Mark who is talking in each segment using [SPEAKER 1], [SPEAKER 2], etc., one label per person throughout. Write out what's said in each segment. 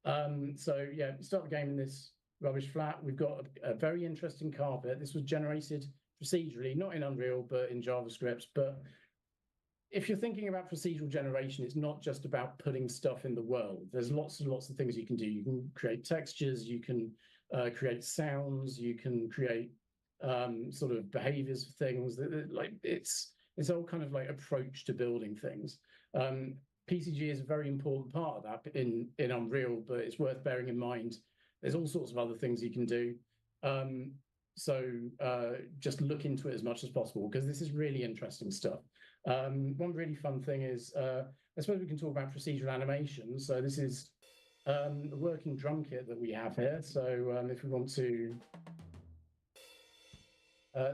[SPEAKER 1] So yeah, start the game in this rubbish flat. We've got a very interesting carpet. This was generated procedurally, not in Unreal, but in JavaScript. But if you're thinking about procedural generation, it's not just about putting stuff in the world. There's lots and lots of things you can do. You can create textures, you can create sounds, you can create sort of behaviors of things. Like it's all kind of like approach to building things. PCG is a very important part of that in Unreal, but it's worth bearing in mind there's all sorts of other things you can do. So just look into it as much as possible, because this is really interesting stuff. One really fun thing is, I suppose we can talk about procedural animation. So this is a working drum kit that we have here. So if we want to,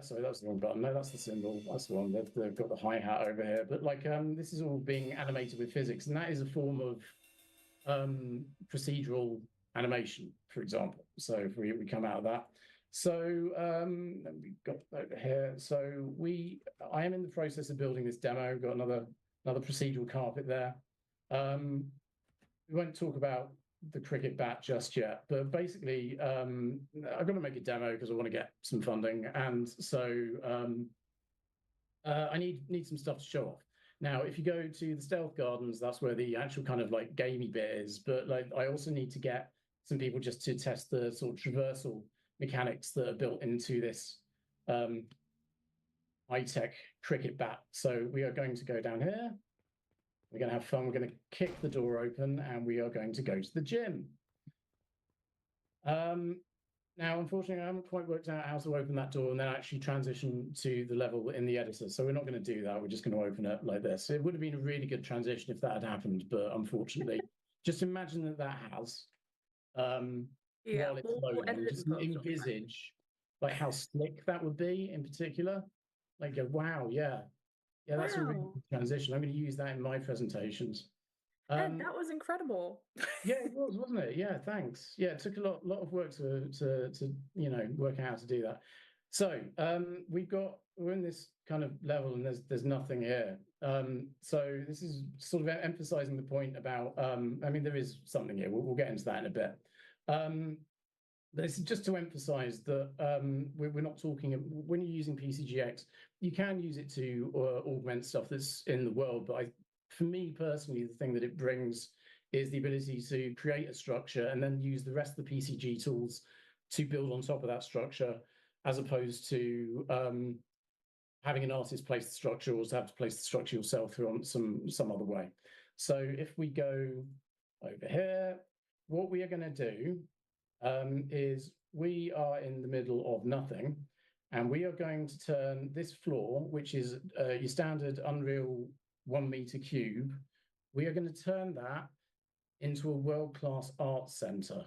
[SPEAKER 1] sorry, that's the wrong button. No, that's the cymbal. That's the one. They've got the hi-hat over here. But like, this is all being animated with physics, and that is a form of procedural animation, for example. So if we come out of that. So we've got over here. So I am in the process of building this demo. We've got another procedural carpet there. We won't talk about the cricket bat just yet, but basically I've got to make a demo because I want to get some funding, and so I need some stuff to show off. Now, if you go to the Stealth Gardens, that's where the actual kind of like gamey bit is, but like I also need to get some people just to test the sort of traversal mechanics that are built into this high-tech cricket bat. So we are going to go down here. We're going to have fun. We're going to kick the door open, and we are going to go to the gym. Now, unfortunately, I haven't quite worked out how to open that door and then actually transition to the level in the editor. So we're not going to do that. We're just going to open it like this. It would have been a really good transition if that had happened, but unfortunately, just imagine that has. While it's loading, just envisage like how slick that would be in particular. Like, wow, yeah, that's a really good transition. I'm going to use that in my presentations.
[SPEAKER 2] Ed, that was incredible.
[SPEAKER 1] Yeah, it was, wasn't it? Yeah, thanks. Yeah, it took a lot of work to work out how to do that. So we're in this kind of level, and there's nothing here. So this is sort of emphasizing the point about. I mean, there is something here. We'll get into that in a bit. This is just to emphasize that we're not talking, when you're using PCGEx, you can use it to augment stuff that's in the world. But for me personally, the thing that it brings is the ability to create a structure and then use the rest of the PCG tools to build on top of that structure, as opposed to having an artist place the structure, or to have to place the structure yourself through some other way. So if we go over here, what we are going to do is we are in the middle of nothing, and we are going to turn this floor, which is your standard Unreal 1 meter cube, we are going to turn that into a world-class art center.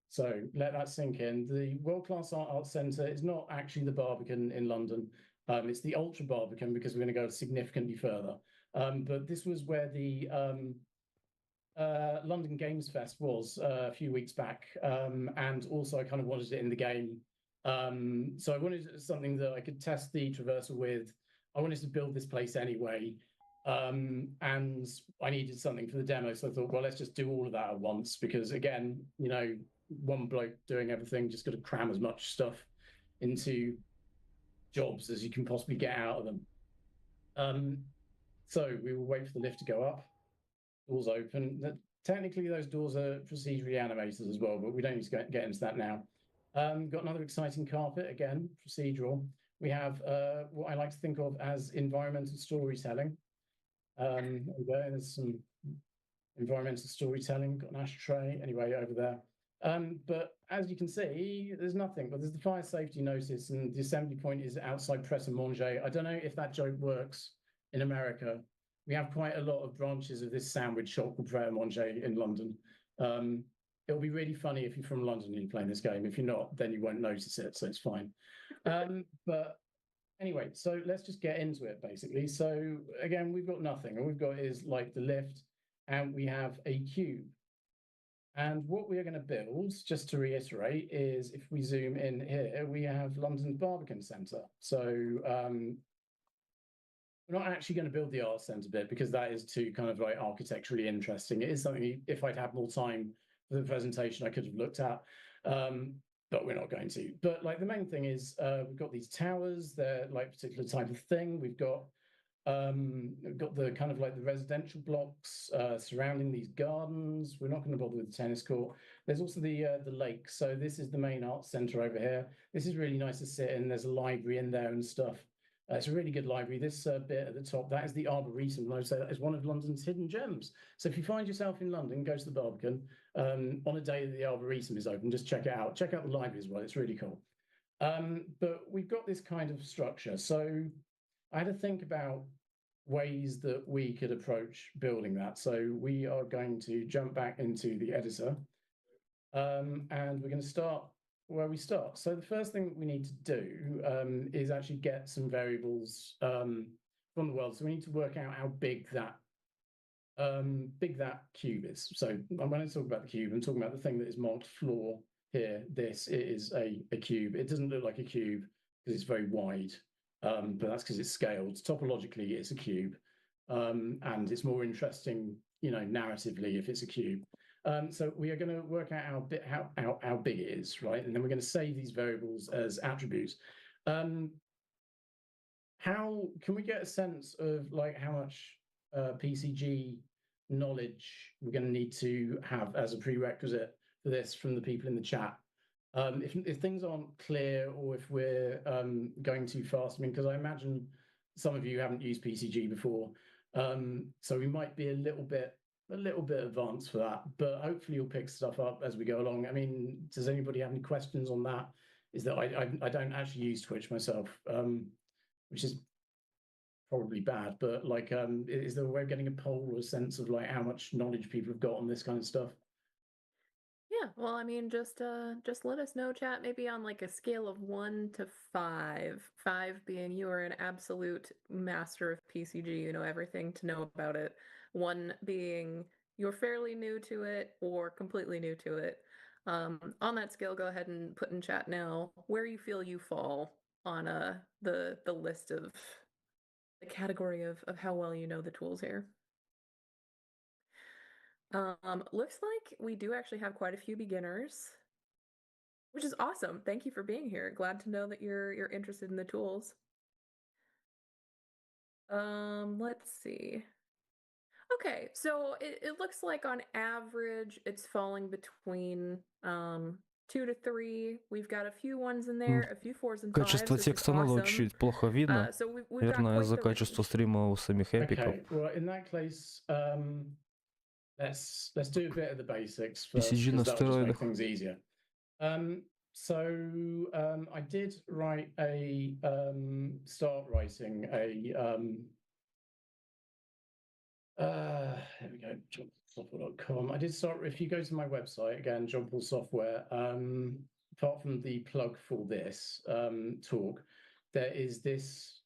[SPEAKER 1] So let that sink in. The world-class art center is not actually the Barbican in London. It's the Ultra Barbican, because we're going to go significantly further. But this was where the London Games Fest was a few weeks back, and also I kind of wanted it in the game. So I wanted something that I could test the traversal with. I wanted to build this place anyway, and I needed something for the demo. So I thought, well, let's just do all of that at once, because again, one bloke doing everything, just got to cram as much stuff into jobs as you can possibly get out of them. So we will wait for the lift to go up. Doors open. Technically, those doors are procedurally animated as well, but we don't need to get into that now. Got another exciting carpet, again, procedural. We have what I like to think of as environmental storytelling. There we go. There's some environmental storytelling. Got an ashtray, anyway, over there. But as you can see, there's nothing. But there's the fire safety notice, and the assembly point is outside Pret a Manger. I don't know if that joke works in America. We have quite a lot of branches of this sandwich shop called Pret a Manger in London. It'll be really funny if you're from London and you're playing this game. If you're not, then you won't notice it, so it's fine. But anyway, so let's just get into it, basically. So again, we've got nothing. All we've got is like the lift, and we have a cube. And what we are going to build, just to reiterate, is if we zoom in here, we have London's Barbican Centre. So we're not actually going to build the art center bit because that is too kind of like architecturally interesting. It is something, if I'd had more time for the presentation, I could have looked at, but we're not going to. But like the main thing is we've got these towers, they're like a particular type of thing. We've got the kind of like the residential blocks surrounding these gardens. We're not going to bother with the tennis court. There's also the lake. So this is the main art center over here. This is really nice to sit in. There's a library in there and stuff. It's a really good library. This bit at the top, that is the Arboretum. And I would say that is one of London's hidden gems. So if you find yourself in London, go to the Barbican on a day that the Arboretum is open, just check it out. Check out the library as well. It's really cool. But we've got this kind of structure. So I had to think about ways that we could approach building that. So we are going to jump back into the editor and we're going to start where we start. So the first thing we need to do is actually get some variables from the world. So we need to work out how big that cube is. So when I talk about the cube, I'm talking about the thing that is marked floor here. This is a cube. It doesn't look like a cube because it's very wide. But that's because it's scaled. Topologically, it's a cube, and it's more interesting, narratively if it's a cube. So we are going to work out how big it is, right? And then we're going to save these variables as attributes. How can we get a sense of like how much PCG knowledge we're going to need to have as a prerequisite for this from the people in the chat? If things aren't clear or if we're going too fast, because I imagine some of you haven't used PCG before, so we might be a little bit advanced for that, but hopefully you'll pick stuff up as we go along. Does anybody have any questions on that? Is that I don't actually use Twitch myself, which is probably bad, but like, is there a way of getting a poll or a sense of like how much knowledge people have got on this kind of stuff?
[SPEAKER 2] Yeah, well, just let us know, chat, maybe on like a scale of 1 to 5. 5 being you are an absolute master of PCG, you know everything to know about it. 1 being you're fairly new to it or completely new to it. On that scale, go ahead and put in chat now where you feel you fall on the list of the category of how well you know the tools here. Looks like we do actually have quite a few beginners, which is awesome. Thank you for being here. Glad to know that you're interested in the tools. Let's see. Okay, so it looks like on average it's falling between 2 to 3. We've got a few 1s in there, a few 4s and 5s.
[SPEAKER 3] Качество текста надо чуть плохо видно. Наверное, из-за качества стрима у самих эпиков.
[SPEAKER 1] Okay, well, in that case, let's do a bit of the basics first,
[SPEAKER 3] PCG на
[SPEAKER 1] because that'll just make
[SPEAKER 3] стероидах.
[SPEAKER 1] things easier. So I did write start writing there we go, johnpaulsoftware.com. I did start, if you go to my website, again, John Paul Software, apart from the plug for this talk, there is this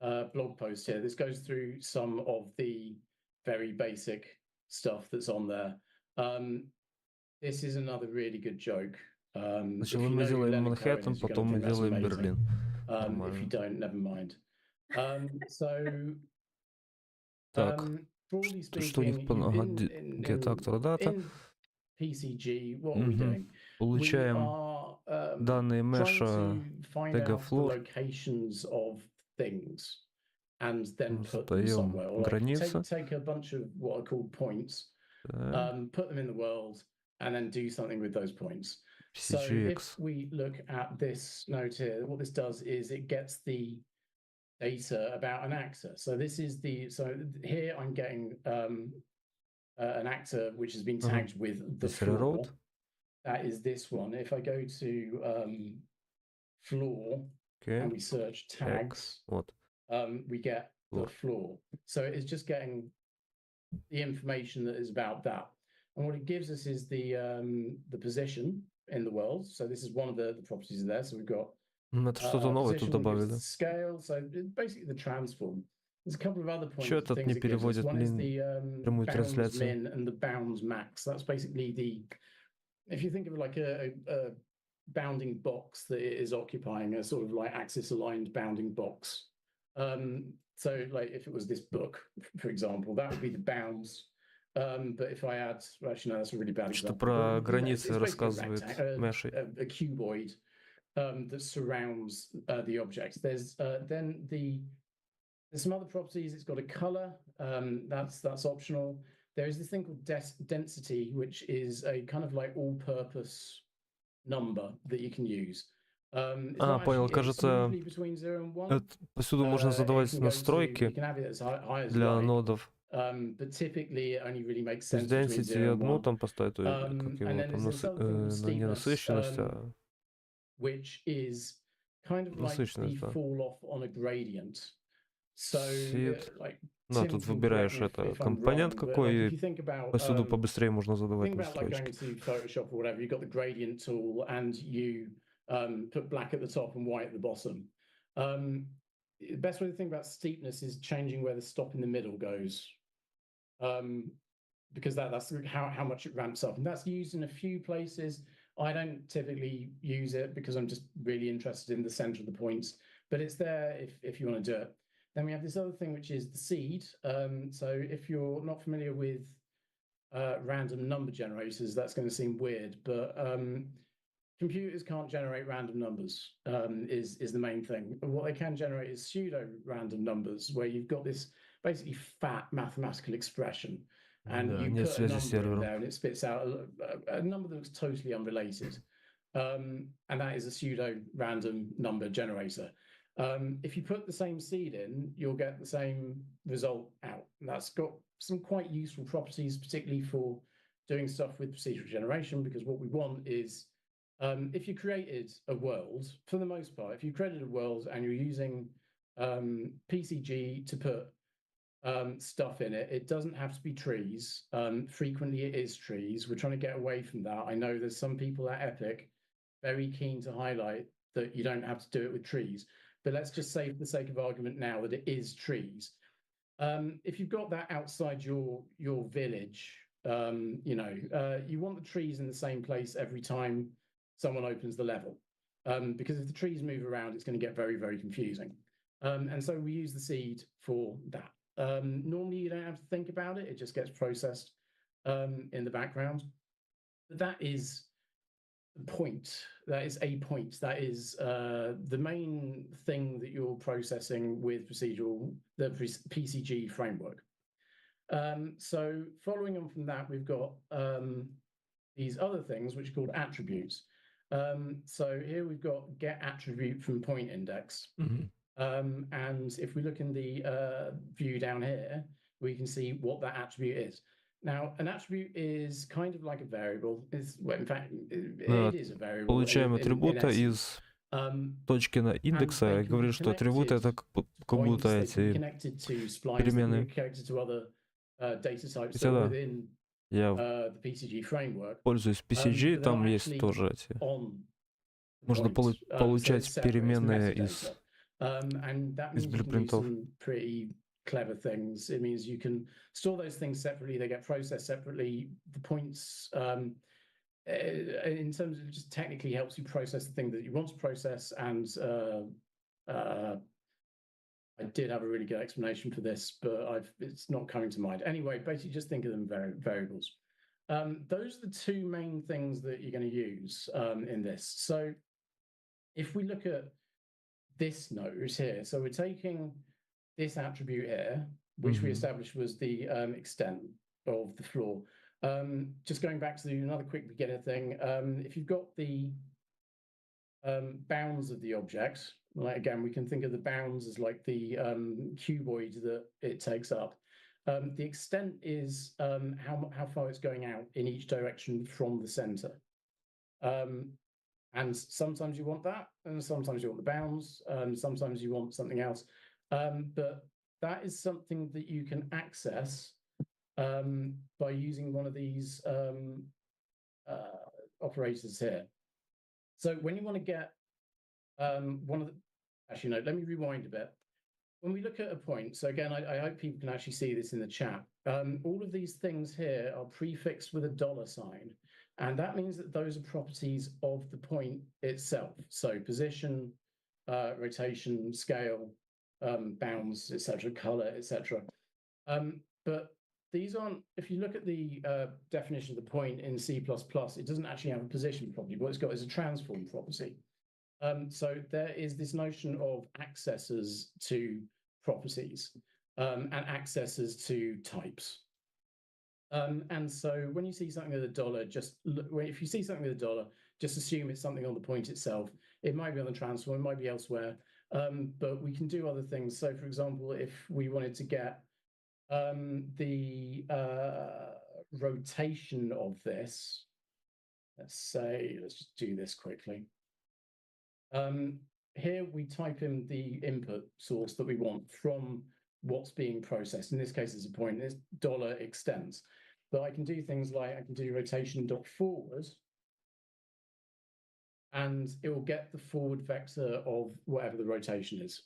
[SPEAKER 1] blog post here. This goes through some of the very basic stuff that's on there. This is another really good joke.
[SPEAKER 3] Сначала мы делаем Манхэттен, потом мы делаем Берлин.
[SPEAKER 1] If you don't, never mind.
[SPEAKER 3] Так, что у них get actor data.
[SPEAKER 1] PCG, what are we doing?
[SPEAKER 3] Получаем данные меша тега floor.
[SPEAKER 1] Locations of things and then put them somewhere. Or like take a bunch of what are called points, put them in the world, and then do something with those points. So if we look at this note here, what this does is it gets the data about an actor. So this is so here I'm getting an actor which has been tagged with the floor. That is this one. If I go to floor and we search tags, we get the floor. So it's just getting the information that is about that. And what it gives us is the position in the world. So this is one of the properties there. So we've got
[SPEAKER 3] Это что-то новое тут добавили.
[SPEAKER 1] Scale, so basically the transform. There's a couple of other points.
[SPEAKER 3] Что этот не переводит, блин, прямую трансляцию?
[SPEAKER 1] Min and the bounds max. That's basically if you think of like a bounding box that it is occupying, a sort of like axis aligned bounding box. So like if it was this book, for example, that would be the bounds. But if I add, well, actually, no, that's a really bad example.
[SPEAKER 3] Что про границы рассказывает Мэши.
[SPEAKER 1] A cuboid that surrounds the object. There's then there's some other properties. It's got a color. That's optional. There is this thing called density, which is a kind of like all-purpose number that you can use.
[SPEAKER 3] Понял. Кажется, повсюду можно задавать настройки для нодов.
[SPEAKER 1] But typically it only really makes
[SPEAKER 3] То
[SPEAKER 1] sense
[SPEAKER 3] есть
[SPEAKER 1] between
[SPEAKER 3] density
[SPEAKER 1] 0 and 1.
[SPEAKER 3] одну там поставить, как его там, не насыщенность, а
[SPEAKER 1] which is kind of like the fall off on a gradient. So, like,
[SPEAKER 3] да, тут выбираешь это компонент какой, и повсюду побыстрее можно задавать настройки.
[SPEAKER 1] Think about like going to Photoshop or whatever, you've got the gradient tool and you put black at the top and white at the bottom. The best way to think about steepness is changing where the stop in the middle goes. Because that's how much it ramps up. And that's used in a few places. I don't typically use it because I'm just really interested in the center of the points, but it's there if you want to do it. Then we have this other thing, which is the seed. So if you're not familiar with random number generators, that's going to seem weird, but computers can't generate random numbers, is the main thing. What they can generate is pseudo-random numbers, where you've got this basically fat mathematical expression, and you put a number in there, and it spits out a number that looks totally unrelated. And that is a pseudo-random number generator. If you put the same seed in, you'll get the same result out. And that's got some quite useful properties, particularly for doing stuff with procedural generation, because what we want is, if you created a world, for the most part, if you created a world and you're using PCG to put stuff in it, it doesn't have to be trees. Frequently it is trees. We're trying to get away from that. I know there's some people at Epic very keen to highlight that you don't have to do it with trees. But let's just say, for the sake of argument now, that it is trees. If you've got that outside your village, you want the trees in the same place every time someone opens the level. Because if the trees move around, it's going to get very, very confusing. And so we use the seed for that. Normally, you don't have to think about it. It just gets processed in the background. But that is the point. That is a point. That is the main thing that you're processing with the PCG framework. So following on from that, we've got these other things which are called attributes. So here we've got get attribute from point index. And if we look in the view down here, we can see what that attribute is. Now, an attribute is kind of like a variable. Well, in fact, it is a variable.
[SPEAKER 3] Получаем атрибута из точки на индекса и говорит, что атрибуты это как будто эти переменные. Хотя я пользуюсь PCG, там есть тоже эти. Можно получать переменные из блюпринтов.
[SPEAKER 1] Clever things. It means you can store those things separately, they get processed separately. The points, in terms of just technically helps you process the thing that you want to process. And I did have a really good explanation for this, but it's not coming to mind. Anyway, basically just think of them variables. Those are the two main things that you're going to use in this. So if we look at this node here, so we're taking this attribute here, which we established was the extent of the floor. Just going back to another quick beginner thing, if you've got the bounds of the object, like again, we can think of the bounds as like the cuboid that it takes up. The extent is how far it's going out in each direction from the center. And sometimes you want that, and sometimes you want the bounds, sometimes you want something else. But that is something that you can access by using one of these operators here. So when you want to get actually, no, let me rewind a bit. When we look at a point, so again, I hope people can actually see this in the chat. All of these things here are prefixed with a $sign. And that means that those are properties of the point itself. So position, rotation, scale, bounds, etc., color, etc. But these aren't, if you look at the definition of the point in C++, it doesn't actually have a position property. What it's got is a transform property. So there is this notion of accessors to properties and accessors to types. And so when you see something with a dollar, if you see something with a dollar, just assume it's something on the point itself. It might be on the transform, it might be elsewhere, but we can do other things. So for example, if we wanted to get the rotation of this, let's just do this quickly. Here we type in the input source that we want from what's being processed. In this case, it's a point, it's dollar extents. But I can do things like I can do rotation.forward, and it will get the forward vector of whatever the rotation is.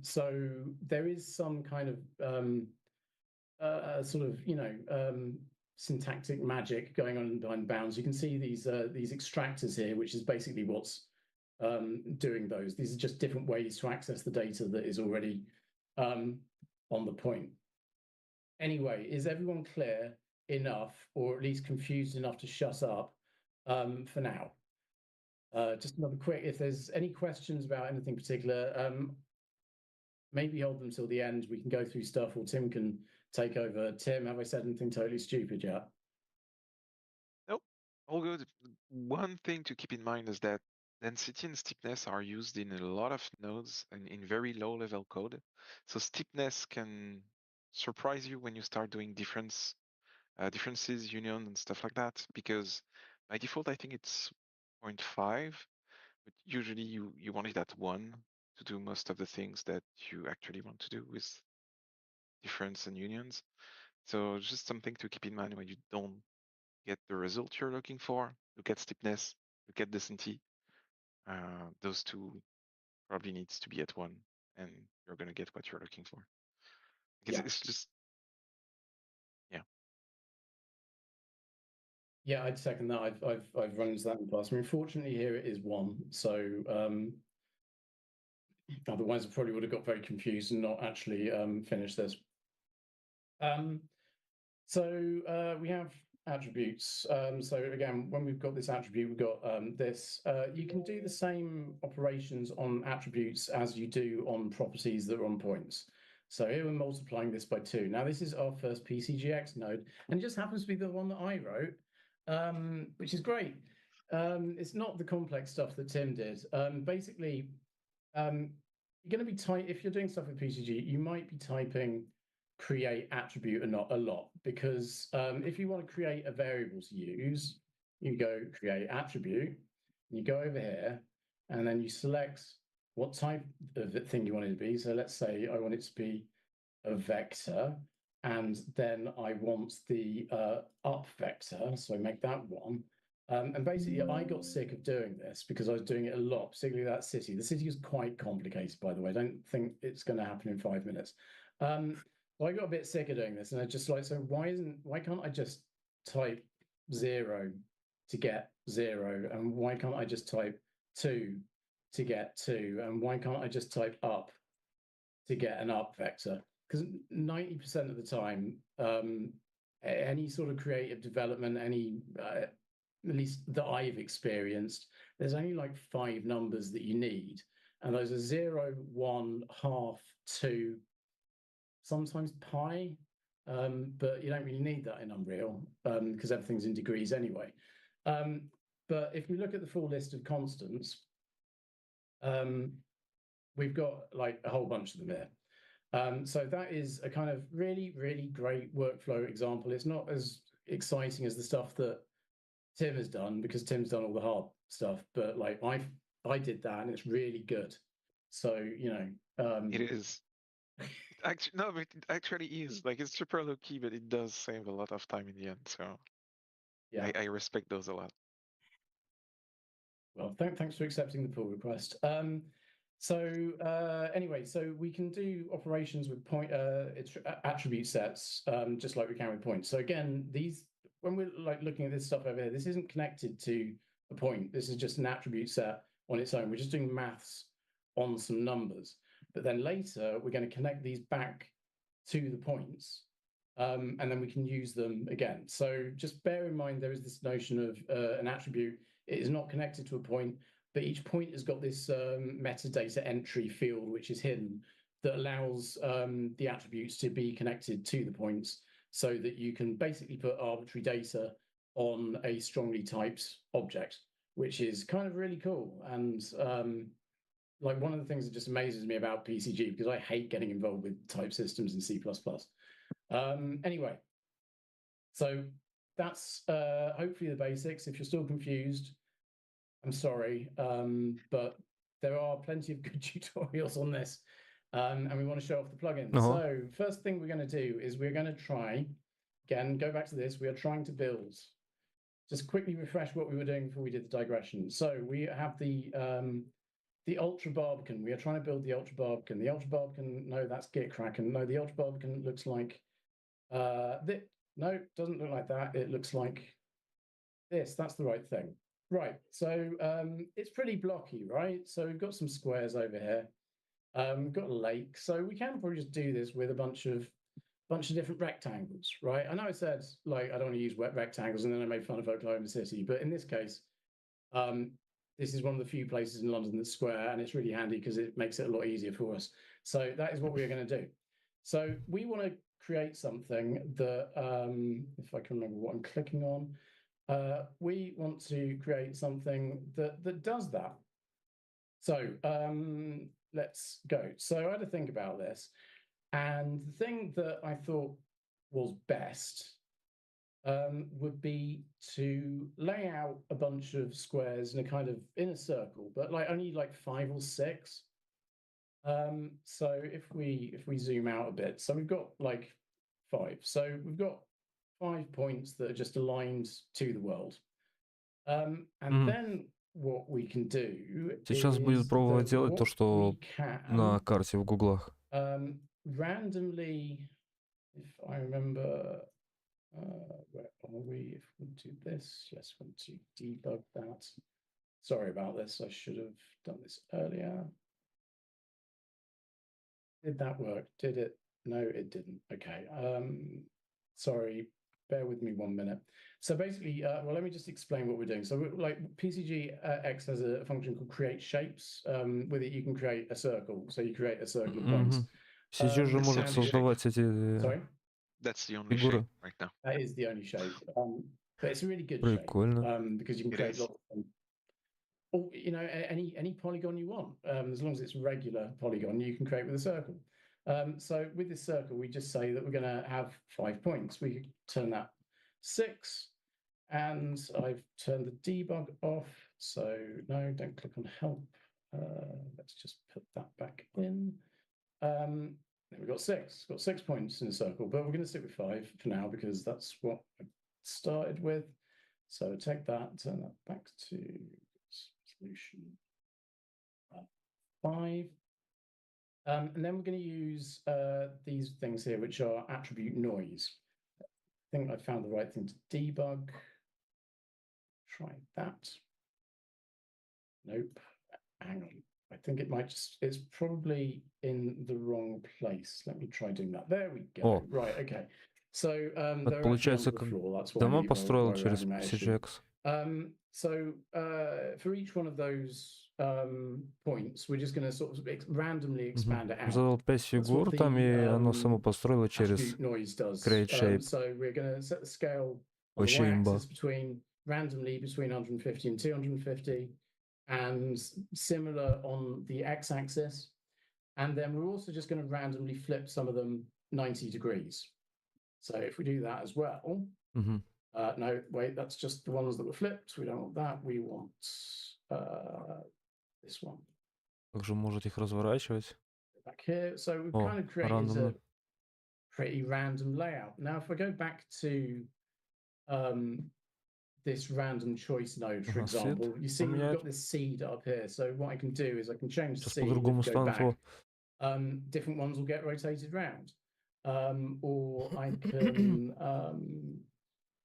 [SPEAKER 1] So there is some kind of sort of, syntactic magic going on behind bounds. You can see these extractors here, which is basically what's doing those. These are just different ways to access the data that is already on the point. Anyway, is everyone clear enough, or at least confused enough to shut up for now? Just another quick, if there's any questions about anything particular, maybe hold them till the end. We can go through stuff, or Tim can take over. Tim, have I said anything totally stupid yet?
[SPEAKER 4] Nope, all good. One thing to keep in mind is that density and steepness are used in a lot of nodes and in very low level code. So steepness can surprise you when you start doing differences, union and stuff like that, because by default, I think it's 0.5, but usually you want it at 1 to do most of the things that you actually want to do with difference and unions. So just something to keep in mind when you don't get the result you're looking for. Look at steepness, look at density. Those two probably needs to be at 1, and you're going to get what you're looking for. It's just, yeah.
[SPEAKER 1] Yeah, I'd second that. I've run into that in the past. I mean, fortunately here it is 1, so otherwise I probably would have got very confused and not actually finished this. So we have attributes. So again, when we've got this attribute, we've got this. You can do the same operations on attributes as you do on properties that are on points. So here we're multiplying this by 2. Now this is our first PCGEx node, and it just happens to be the one that I wrote, which is great. It's not the complex stuff that Tim did. Basically, you're going to be if you're doing stuff with PCG, you might be typing create attribute and not a lot, because if you want to create a variable to use, you go create attribute, and you go over here, and then you select what type of thing you want it to be. So let's say I want it to be a vector, and then I want the up vector, so I make that 1. And basically, I got sick of doing this because I was doing it a lot, particularly that city. The city is quite complicated, by the way. I don't think it's going to happen in 5 minutes. So I got a bit sick of doing this, and I just like, so why can't I just type 0 to get 0, and why can't I just type 2 to get 2, and why can't I just type up to get an up vector? Because 90% of the time, any sort of creative development, at least that I've experienced, there's only like 5 numbers that you need, and those are 0, 1, half, 2. Sometimes pi, but you don't really need that in Unreal because everything's in degrees anyway. But if we look at the full list of constants, we've got like a whole bunch of them here. So that is a kind of really, really great workflow example. It's not as exciting as the stuff that Tim has done, because Tim's done all the hard stuff, but like I did that, and it's really good. So,
[SPEAKER 4] it is. Actually, no, but it actually is. Like, it's super low key, but it does save a lot of time in the end. So yeah, I respect those a lot.
[SPEAKER 1] Well, thanks for accepting the pull request. Anyway, so we can do operations with attribute sets, just like we can with points. So again, when we're like looking at this stuff over here, this isn't connected to a point. This is just an attribute set on its own. We're just doing maths on some numbers. but then later we're going to connect these back to the points, and then we can use them again. So just bear in mind there is this notion of an attribute. It is not connected to a point, but each point has got this metadata entry field which is hidden that allows the attributes to be connected to the points, so that you can basically put arbitrary data on a strongly typed object, which is kind of really cool. And like one of the things that just amazes me about PCG, because I hate getting involved with type systems in C++. Anyway, so that's hopefully the basics. If you're still confused, I'm sorry, but there are plenty of good tutorials on this, and we want to show off the plugin. So first thing we're going to do is we're going to try, again, go back to this, we are trying to build. Just quickly refresh what we were doing before we did the digression. So we have the Ultra Barbican. We are trying to build the Ultra Barbican. The Ultra Barbican, no, that's Gitkraken. No, the Ultra Barbican looks like no, doesn't look like that. It looks like this. That's the right thing. Right. So it's pretty blocky, right? So we've got some squares over here. We've got a lake. So we can probably just do this with a bunch of different rectangles, right? I know I said like I don't want to use wet rectangles, and then I made fun of Oklahoma City, but in this case, this is one of the few places in London that's square, and it's really handy because it makes it a lot easier for us. So that is what we're going to do. So we want to create something that, if I can remember what I'm clicking on, we want to create something that does that. So let's go. So I had to think about this. And the thing that I thought was best would be to lay out a bunch of squares in a circle, but like only like 5 or 6. So if we zoom out a bit, so we've got like 5. So we've got 5 points that are just aligned to the world. And then what we can do
[SPEAKER 3] Сейчас будет пробовать делать то, что на карте в гуглах.
[SPEAKER 1] Randomly, if I remember, where are we? If we do this, yes, want to debug that. Sorry about this. I should have done this earlier. Did that work? Did it? No, it didn't. Okay. Sorry. Bear with me 1 minute. So basically, well, let me just explain what we're doing. So like PCGEx has a function called create shapes. With it, you can create a circle. So you create a circle of points.
[SPEAKER 3] PCG же может создавать эти
[SPEAKER 4] That's the only
[SPEAKER 3] фигуры.
[SPEAKER 4] shape right now.
[SPEAKER 1] That is the only shape. But it's a really good
[SPEAKER 3] Прикольно.
[SPEAKER 1] shape because you can create lots of them. Or, you know, any polygon you want, as long as it's a regular polygon, you can create with a circle. So with this circle, we just say that we're going to have 5 points. We could turn that 6, and I've turned the debug off. So no, don't click on help. Let's just put that back in. Then we've got 6. Got 6 points in a circle, but we're going to stick with 5 for now because that's what I started with. So take that, turn that back to solution 5. And then we're going to use these things here, which are attribute noise. I think I found the right thing to debug. Try that. Nope. Hang on. I think it might just, it's probably in the wrong place. Let me try doing that. There we go. Right, okay. So
[SPEAKER 3] Это получается, как дома построил через PCGEx.
[SPEAKER 1] So for each one of those points, we're just going to sort of randomly expand it out.
[SPEAKER 3] Задал 5 фигур там, и оно само построило через create shape.
[SPEAKER 1] So we're going to set the scale on the y-axis randomly between 150 and 250, and similar on the x-axis. And then we're also just going to randomly flip some of them 90 degrees. So if we do that as well, no, wait, that's just the ones that were flipped. We don't want that. We want this one.
[SPEAKER 3] Как же можете их разворачивать?
[SPEAKER 1] Back here. So we've kind of created a pretty random layout. Now, if I go back to this random choice node, for example, you see we've got this seed up here. So what I can do is I can change the seed and go back. Different ones will get rotated round. Or I can,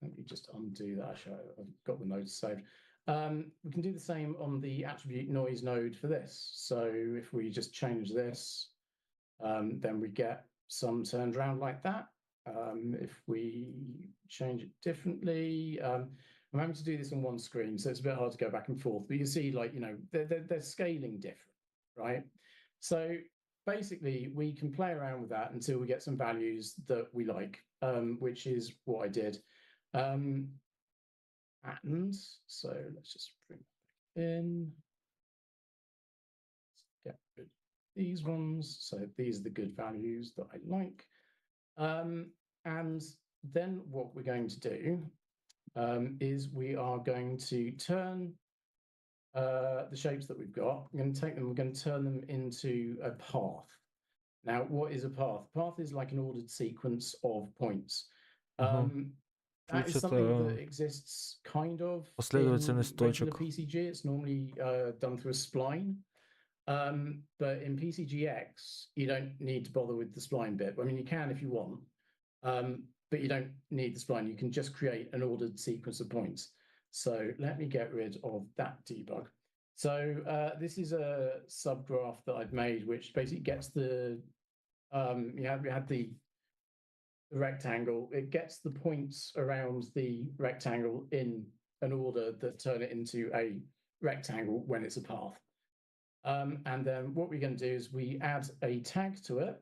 [SPEAKER 1] let me just undo that. Actually, I've got the nodes saved. We can do the same on the attribute noise node for this. So if we just change this, then we get some turned around like that. If we change it differently, I'm having to do this on one screen, so it's a bit hard to go back and forth, but you see, like, you know, they're scaling different, right? So basically, we can play around with that until we get some values that we like, which is what I did. And so let's just bring that in. Let's get rid of these ones. So these are the good values that I like. And then what we're going to do is we are going to turn the shapes that we've got. We're going to take them, we're going to turn them into a path. Now, what is a path? A path is like an ordered sequence of points. That is something that exists kind of in regular PCG. It's normally done through a spline. But in PCGEx, you don't need to bother with the spline bit. I mean, you can if you want, but you don't need the spline. You can just create an ordered sequence of points. So let me get rid of that debug. So this is a subgraph that I've made, which basically gets the, we had the rectangle. It gets the points around the rectangle in an order that turn it into a rectangle when it's a path. And then what we're going to do is we add a tag to it.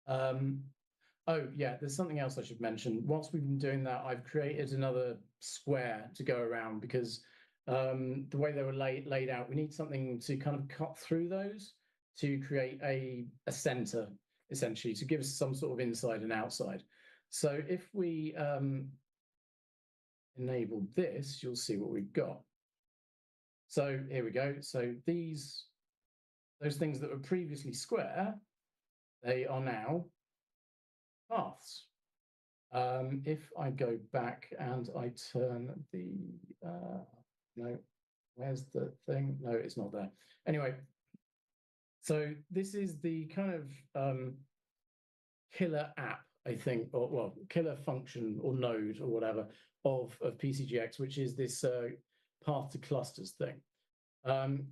[SPEAKER 1] Oh, yeah, there's something else I should mention. Whilst we've been doing that, I've created another square to go around because the way they were laid out, we need something to kind of cut through those to create a center, essentially, to give us some sort of inside and outside. So if we enable this, you'll see what we've got. So here we go. So those things that were previously square, they are now paths. If I go back and I turn the, no, where's the thing? No, it's not there. Anyway, so this is the kind of killer app, I think, or well, killer function or node or whatever of PCGEx, which is this path to clusters thing.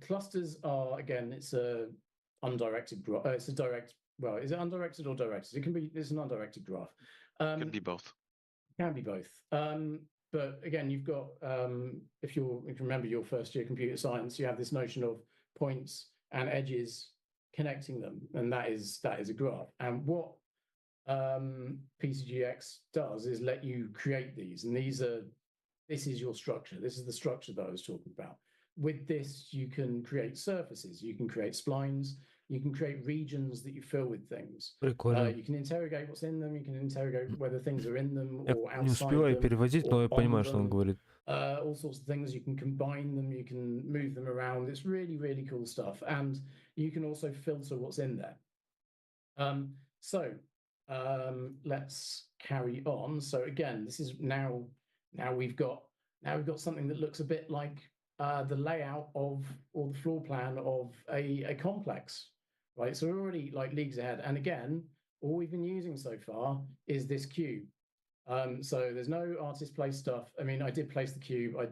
[SPEAKER 1] Clusters are, again, it's a undirected graph. It's a direct, well, is it undirected or directed? It can be, it's an undirected graph.
[SPEAKER 4] It can be both.
[SPEAKER 1] Can be both. But again, you've got, if you remember your first year computer science, you have this notion of points and edges connecting them, and that is a graph. And what PCGEx does is let you create these, and this is your structure. This is the structure that I was talking about. With this, you can create surfaces, you can create splines, you can create regions that you fill with things. You can interrogate what's in them, you can interrogate whether things are in them or outside them, all sorts of things. You can combine them, you can move them around. It's really, really cool stuff. And you can also filter what's in there. Let's carry on. So again, this is now we've got something that looks a bit like the layout of, or the floor plan of a complex, right? So we're already like leagues ahead. And again, all we've been using so far is this cube. So there's no artist place stuff. I mean, I did place the cube. I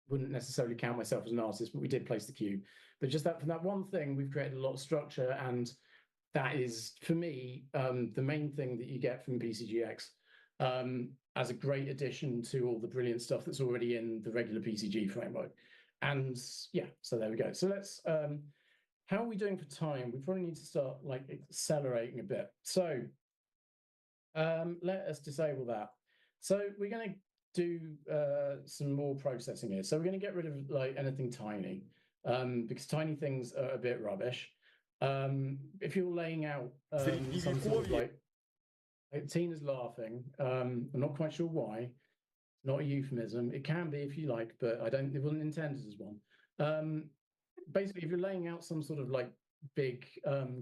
[SPEAKER 1] wouldn't necessarily count myself as an artist, but we did place the cube. But just that, from that one thing, we've created a lot of structure. And that is, for me, the main thing that you get from PCGEx. As a great addition to all the brilliant stuff that's already in the regular PCG framework. And yeah, so there we go. So let's, how are we doing for time? We probably need to start like accelerating a bit. So let us disable that. So we're going to do some more processing here. So we're going to get rid of like anything tiny, because tiny things are a bit rubbish. If you're laying out some sort of like, Tina's laughing. I'm not quite sure why. It's not a euphemism. It can be if you like, but it wasn't intended as one. Basically, if you're laying out some sort of like big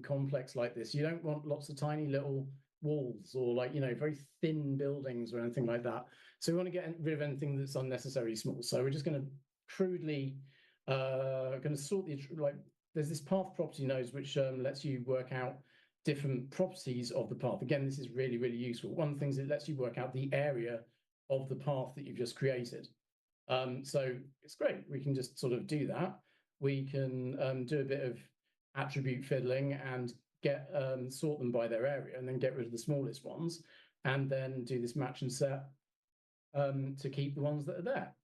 [SPEAKER 1] complex like this, you don't want lots of tiny little walls or like, you know, very thin buildings or anything like that. So we want to get rid of anything that's unnecessarily small. So we're just going to crudely sort the, like, there's this path property nodes which lets you work out different properties of the path. Again, this is really, really useful. One of the things, it lets you work out the area of the path that you've just created. So it's great. We can just sort of do that. We can do a bit of attribute fiddling and sort them by their area and then get rid of the smallest ones, and then do this match and set to keep the ones that are there.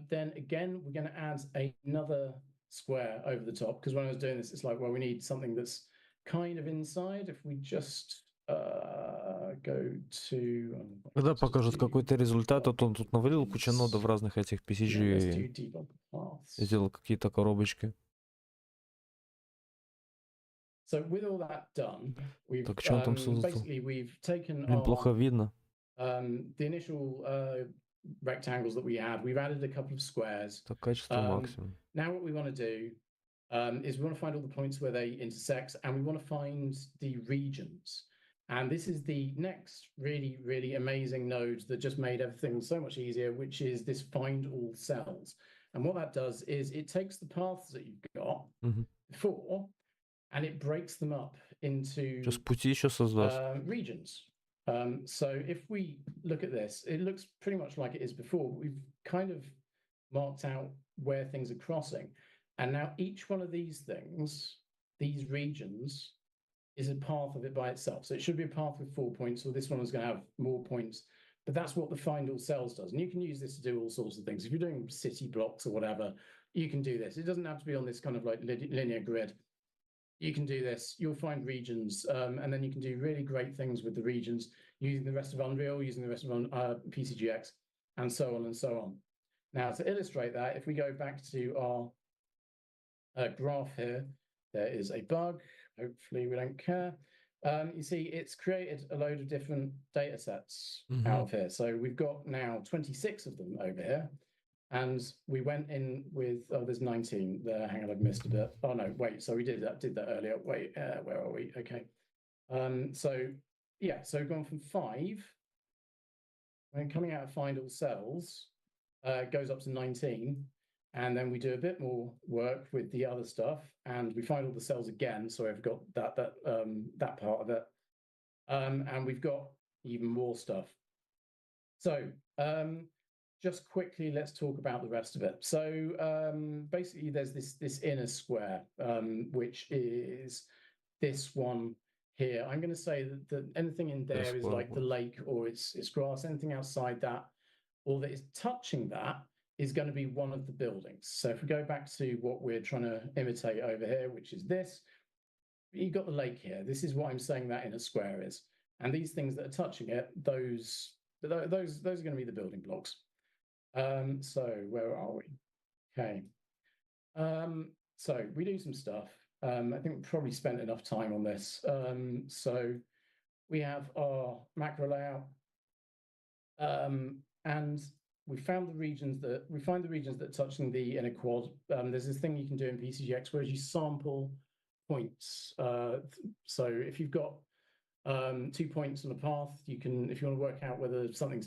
[SPEAKER 1] Then again, we're going to add another square over the top, because when I was doing this, it's like, well, we need something that's kind of inside. If we just go to...
[SPEAKER 3] Когда покажет какой-то результат, вот он тут навалил кучу нодов разных этих PCG, сделал какие-то коробочки.
[SPEAKER 1] So with all that done, we've
[SPEAKER 3] Так что он там создал?
[SPEAKER 1] basically we've taken
[SPEAKER 3] Блин, плохо видно.
[SPEAKER 1] the initial rectangles that we had. We've added a couple of squares.
[SPEAKER 3] Так, качество максимум.
[SPEAKER 1] Now what we want to do is we want to find all the points where they intersect, and we want to find the regions. And this is the next really, really amazing node that just made everything so much easier, which is this find all cells. And what that does is it takes the paths that you've got before, and it breaks them up into regions. So if we look at this, it looks pretty much like it is before. We've kind of marked out where things are crossing. And now each one of these things, these regions, is a path of it by itself. So it should be a path with 4 points, or this one is going to have more points. But that's what the find all cells does. And you can use this to do all sorts of things. If you're doing city blocks or whatever, you can do this. It doesn't have to be on this kind of like linear grid. You can do this. You'll find regions, and then you can do really great things with the regions using the rest of Unreal, using the rest of PCGEx, and so on and so on. Now, to illustrate that, if we go back to our graph here, there is a bug. Hopefully we don't care. You see, it's created a load of different data sets out of here. So we've got now 26 of them over here. And we went in with, oh, there's 19 there. Hang on, I've missed a bit. Oh, no, wait. So we did that earlier. Wait, where are we? Okay. So, yeah, so we've gone from 5. When coming out of find all cells, goes up to 19. And then we do a bit more work with the other stuff, and we find all the cells again. So I've got that part of it, and we've got even more stuff. So just quickly, let's talk about the rest of it. So basically, there's this inner square, which is this one here. I'm going to say that anything in there is like the lake, or it's grass. Anything outside that, or that is touching that, is going to be one of the buildings. So if we go back to what we're trying to imitate over here, which is this, you've got the lake here. This is what I'm saying that in a square is. And these things that are touching it, those are going to be the building blocks. So where are we? Okay. So we do some stuff. I think we probably spent enough time on this. So we have our macro layout, and we find the regions that are touching the inner quad. There's this thing you can do in PCGEx where you sample points. So if you've got 2 points on a path, you can, if you want to work out whether something's